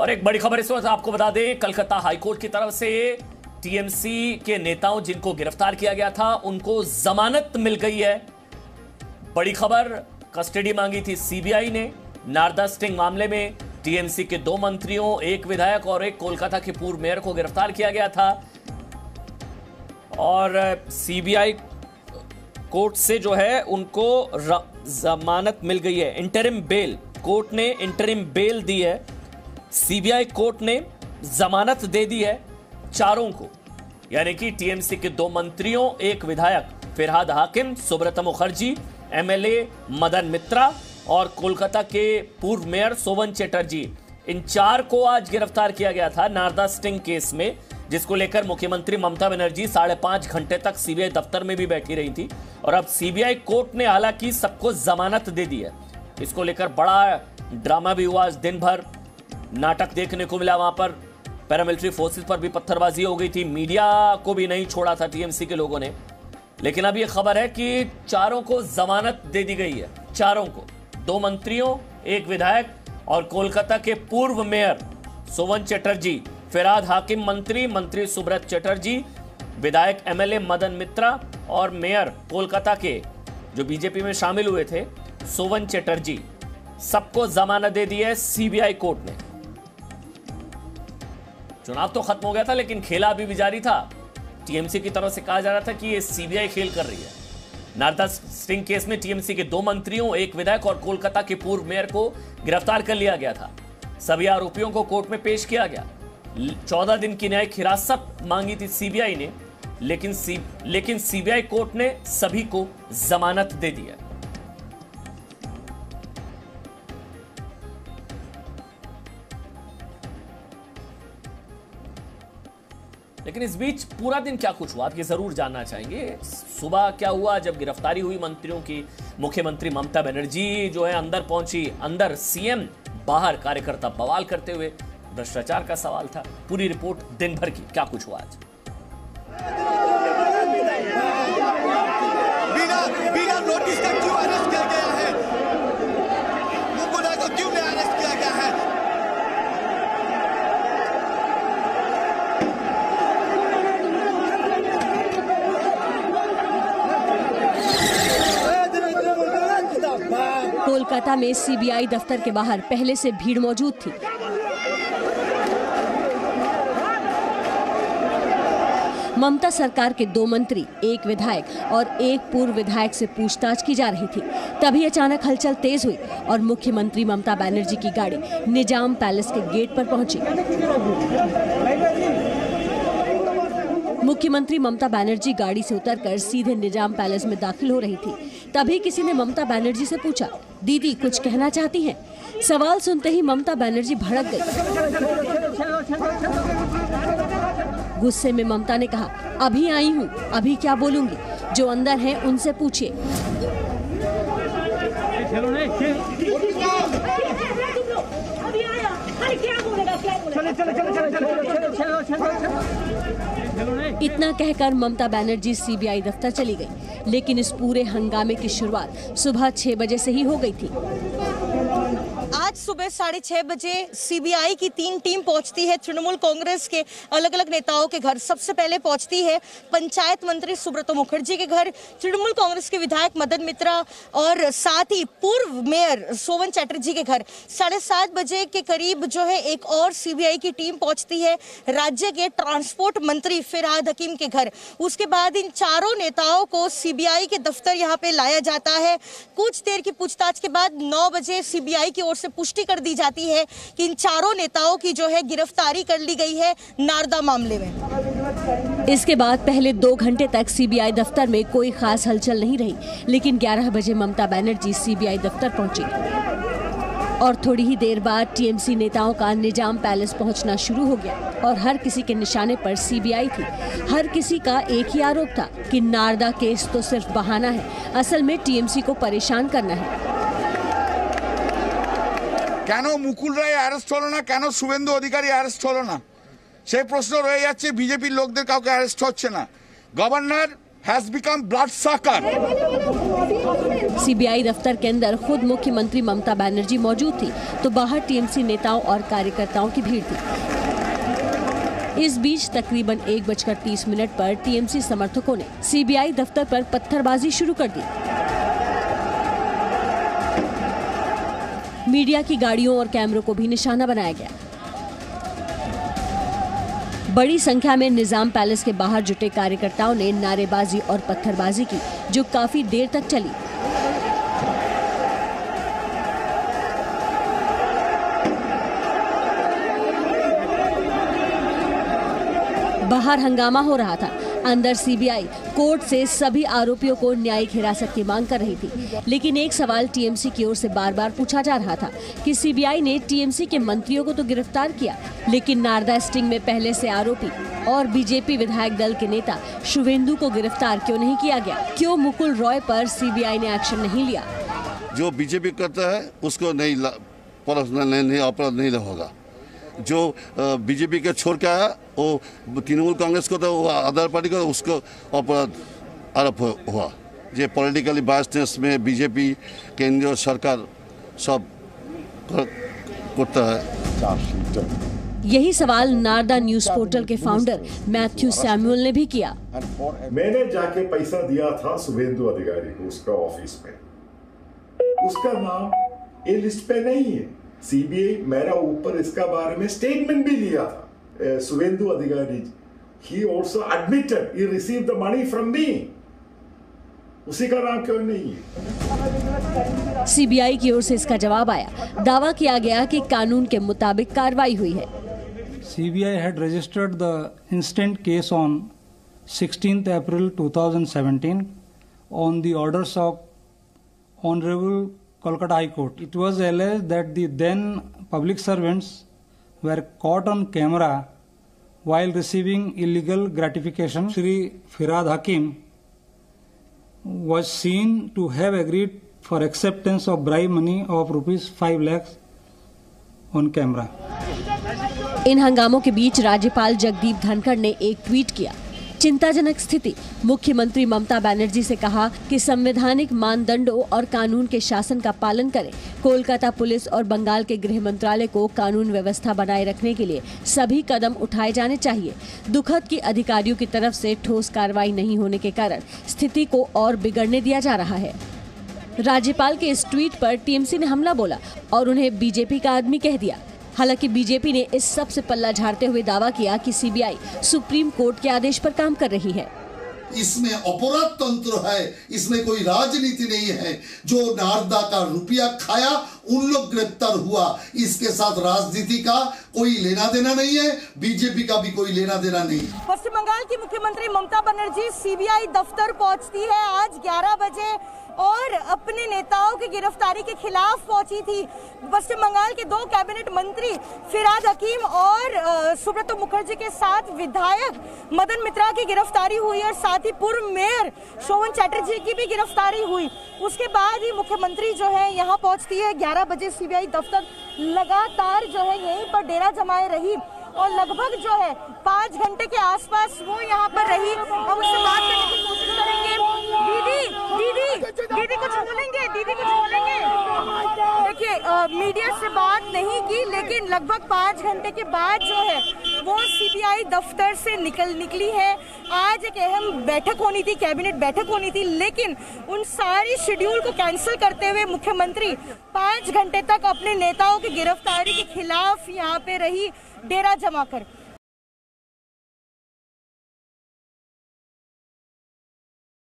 और एक बड़ी खबर इस वक्त आपको बता दें, कलकत्ता हाईकोर्ट की तरफ से टीएमसी के नेताओं जिनको गिरफ्तार किया गया था उनको जमानत मिल गई है। बड़ी खबर, कस्टडी मांगी थी सीबीआई ने। नारदा स्टिंग मामले में टीएमसी के 2 मंत्रियों, एक विधायक और एक कोलकाता के पूर्व मेयर को गिरफ्तार किया गया था और सीबीआई कोर्ट से जो है उनको जमानत मिल गई है। इंटरिम बेल, कोर्ट ने इंटरिम बेल दी है। सीबीआई कोर्ट ने जमानत दे दी है चारों को, यानी कि टीएमसी के 2 मंत्रियों, एक विधायक फिरहाद हाकिम, सुब्रत मुखर्जी, एमएलए मदन मित्रा और कोलकाता के पूर्व मेयर सोवन चटर्जी। इन 4 को आज गिरफ्तार किया गया था नारदा स्टिंग केस में, जिसको लेकर मुख्यमंत्री ममता बनर्जी 5.5 घंटे तक सीबीआई दफ्तर में भी बैठी रही थी। और अब सीबीआई कोर्ट ने हालांकि सबको जमानत दे दी है। इसको लेकर बड़ा ड्रामा भी हुआ, दिन भर नाटक देखने को मिला। वहां पर पैरामिलिट्री फोर्सेस पर भी पत्थरबाजी हो गई थी, मीडिया को भी नहीं छोड़ा था टीएमसी के लोगों ने। लेकिन अब यह खबर है कि चारों को जमानत दे दी गई है। चारों को, 2 मंत्रियों, एक विधायक और कोलकाता के पूर्व मेयर सोवन चटर्जी, फिरहाद हाकिम मंत्री सुब्रत चटर्जी, विधायक एमएलए मदन मित्रा और मेयर कोलकाता के जो बीजेपी में शामिल हुए थे सोवन चटर्जी, सबको जमानत दे दी है सीबीआई कोर्ट ने। चुनाव तो खत्म हो गया था लेकिन खेला अभी भी जारी था। टीएमसी की तरफ से कहा जा रहा था कि ये सीबीआई खेल कर रही है। नारदा स्टिंग केस में टीएमसी के 2 मंत्रियों, एक विधायक और कोलकाता के पूर्व मेयर को गिरफ्तार कर लिया गया था। सभी आरोपियों को कोर्ट में पेश किया गया। 14 दिन की न्यायिक हिरासत मांगी थी सीबीआई ने, लेकिन सीबीआई कोर्ट ने सभी को जमानत दे दी है। लेकिन इस बीच पूरा दिन क्या कुछ हुआ आप ये जरूर जानना चाहेंगे। सुबह क्या हुआ जब गिरफ्तारी हुई मंत्रियों की। मुख्यमंत्री ममता बनर्जी जो है अंदर पहुंची, अंदर सीएम, बाहर कार्यकर्ता बवाल करते हुए। भ्रष्टाचार का सवाल था। पूरी रिपोर्ट दिन भर की, क्या कुछ हुआ आज। बिना नोटिस का क्यों अरेस्ट किया गया है? मुकुंदा को क्यों नहीं अरेस्ट किया गया है? कोलकाता में सीबीआई दफ्तर के बाहर पहले से भीड़ मौजूद थी। ममता सरकार के 2 मंत्री, एक विधायक और एक पूर्व विधायक से पूछताछ की जा रही थी। तभी अचानक हलचल तेज हुई और मुख्यमंत्री ममता बनर्जी की गाड़ी निजाम पैलेस के गेट पर पहुंची। मुख्यमंत्री ममता बनर्जी गाड़ी से उतरकर सीधे निजाम पैलेस में दाखिल हो रही थी। तभी किसी ने ममता बनर्जी से पूछा, दीदी कुछ कहना चाहती हैं? सवाल सुनते ही ममता बनर्जी भड़क गई। गुस्से में ममता ने कहा, अभी आई हूँ, अभी क्या बोलूंगी, जो अंदर हैं उनसे पूछिए। इतना कहकर ममता बनर्जी सीबीआई दफ्तर चली गई। लेकिन इस पूरे हंगामे की शुरुआत सुबह 6 बजे से ही हो गई थी। आज सुबह 6:30 बजे सीबीआई की 3 टीम पहुंचती है तृणमूल कांग्रेस के अलग अलग नेताओं के घर। सबसे पहले पहुंचती है पंचायत मंत्री सुब्रत मुखर्जी के घर, तृणमूल कांग्रेस के विधायक मदन मित्रा और साथ ही पूर्व मेयर सोवन चटर्जी के घर। 7:30 बजे के करीब जो है एक और सीबीआई की टीम पहुंचती है राज्य के ट्रांसपोर्ट मंत्री फिरहाद हकीम के घर। उसके बाद इन चारों नेताओं को सीबीआई के दफ्तर यहाँ पे लाया जाता है। कुछ देर की पूछताछ के बाद 9 बजे सीबीआई की ओर से पुष्टि कर दी जाती है कि इन चारों नेताओं की जो है गिरफ्तारी कर ली गई है नारदा मामले में। इसके बाद पहले 2 घंटे तक सीबीआई दफ्तर में कोई खास हलचल नहीं रही। लेकिन 11 बजे ममता बनर्जी सीबीआई दफ्तर पहुंची और थोड़ी ही देर बाद टीएमसी नेताओं का निजाम पैलेस पहुंचना शुरू हो गया और हर किसी के निशाने पर सीबीआई थी। हर किसी का एक ही आरोप था कि नारदा केस तो सिर्फ बहाना है, असल में टीएमसी को परेशान करना है। কেন মুকুল রায় অ্যারেস্ট হলো না, কেন শুভেন্দু অধিকারী অ্যারেস্ট হলো না, সেই প্রশ্ন রয়ে যাচ্ছে। বিজেপির লোকদের কাউকে অ্যারেস্ট হচ্ছে না। গভর্নর হ্যাজ বিকাম ব্লাড সাকার। सीबीआई दफ्तर के अंदर खुद मुख्यमंत्री ममता बनर्जी मौजूद थी, तो बाहर टीएमसी नेताओं और कार्यकर्ताओं की भीड़ थी। इस बीच तकरीबन 1:30 पर टीएमसी समर्थकों ने सीबीआई दफ्तर पर पत्थरबाजी शुरू कर दी। मीडिया की गाड़ियों और कैमरों को भी निशाना बनाया गया। बड़ी संख्या में निजाम पैलेस के बाहर जुटे कार्यकर्ताओं ने नारेबाजी और पत्थरबाजी की, जो काफी देर तक चली। बाहर हंगामा हो रहा था। अंदर सीबीआई कोर्ट से सभी आरोपियों को न्यायिक हिरासत की मांग कर रही थी, लेकिन एक सवाल टीएमसी की ओर से बार-बार पूछा जा रहा था कि सीबीआई ने टीएमसी के मंत्रियों को तो गिरफ्तार किया, लेकिन नारदा स्टिंग में पहले से आरोपी और बीजेपी विधायक दल के नेता शुवेंदु को गिरफ्तार क्यों नहीं किया गया? क्यों मुकुल रॉय पर सीबीआई ने एक्शन नहीं लिया? जो बीजेपी करता है उसको नहीं अपराध नहीं होगा। जो बीजेपी के छोड़ के आया वो तृणमूल कांग्रेस को तो अदर पार्टी को उसको अपराध आरोप हुआ। ये पॉलिटिकली बायसनेस में बीजेपी केंद्रीय सरकार सब करता है। यही सवाल नारदा न्यूज पोर्टल के फाउंडर मैथ्यू सैमुअल ने भी किया। मैंने जाके पैसा दिया था शुभेंदु अधिकारी को उसका ऑफिस में, उसका नाम ये लिस्ट पे नहीं है। सीबीआई मेरा ऊपर इसका बारे में स्टेटमेंट भी लिया था। शुभेंदु अधिकारी he also admitted he received the money from me। उसी का नाम क्यों नहीं है? सीबीआई की ओर से इसका जवाब आया। दावा किया गया कि कानून के मुताबिक कार्रवाई हुई है। CBI had registered the instant case on 16th April 2017 on the orders of Honorable Kolkata High Court. It was alleged that the then public servants were caught on camera while receiving illegal gratification. Shri Firad Hakim was seen to have agreed for acceptance of bribe money of ₹5 lakhs on camera. इन हंगामों के बीच राज्यपाल जगदीप धनखड़ ने एक tweet किया। चिंताजनक स्थिति। मुख्यमंत्री ममता बनर्जी से कहा कि संवैधानिक मानदंडों और कानून के शासन का पालन करें। कोलकाता पुलिस और बंगाल के गृह मंत्रालय को कानून व्यवस्था बनाए रखने के लिए सभी कदम उठाए जाने चाहिए। दुखद कि अधिकारियों की तरफ से ठोस कार्रवाई नहीं होने के कारण स्थिति को और बिगड़ने दिया जा रहा है। राज्यपाल के इस ट्वीट पर टीएमसी ने हमला बोला और उन्हें बीजेपी का आदमी कह दिया। हालांकि बीजेपी ने इस सब से पल्ला झाड़ते हुए दावा किया कि सीबीआई सुप्रीम कोर्ट के आदेश पर काम कर रही है। इसमें अपराध तंत्र है, इसमें कोई राजनीति नहीं है। जो नारदा का रुपया खाया उन लोग गिरफ्तार हुआ, इसके साथ राजनीति का कोई लेना देना नहीं है, बीजेपी का भी कोई लेना देना नहीं। पश्चिम बंगाल की मुख्यमंत्री ममता बनर्जी सीबीआई दफ्तर पहुंचती है आज 11 बजे और अपने नेताओं की गिरफ्तारी के खिलाफ पहुंची थी। पश्चिम बंगाल के 2 कैबिनेट मंत्री फिराद हकीम और सुब्रतो मुखर्जी के साथ विधायक मदन मित्रा की गिरफ्तारी हुई और साथ ही पूर्व मेयर शोभन चैटर्जी की भी गिरफ्तारी हुई। उसके बाद ही मुख्यमंत्री जो है यहाँ पहुंचती है। 11 बजे सीबीआई दफ्तर लगातार जो है यहीं पर डेरा जमाए रही और लगभग जो है 5 घंटे के आसपास वो यहाँ पर रही। हम उससे बात करने की कोशिश करेंगे। दीदी कुछ बोलेंगे? देखिए मीडिया से बात नहीं की, लेकिन लगभग 5 घंटे के बाद जो है वो सीबीआई दफ्तर से निकली है। आज एक अहम बैठक होनी थी, कैबिनेट बैठक होनी थी, लेकिन उन सारी शेड्यूल को कैंसिल करते हुए मुख्यमंत्री 5 घंटे तक अपने नेताओं की गिरफ्तारी के खिलाफ यहाँ पे रही डेरा जमाकर।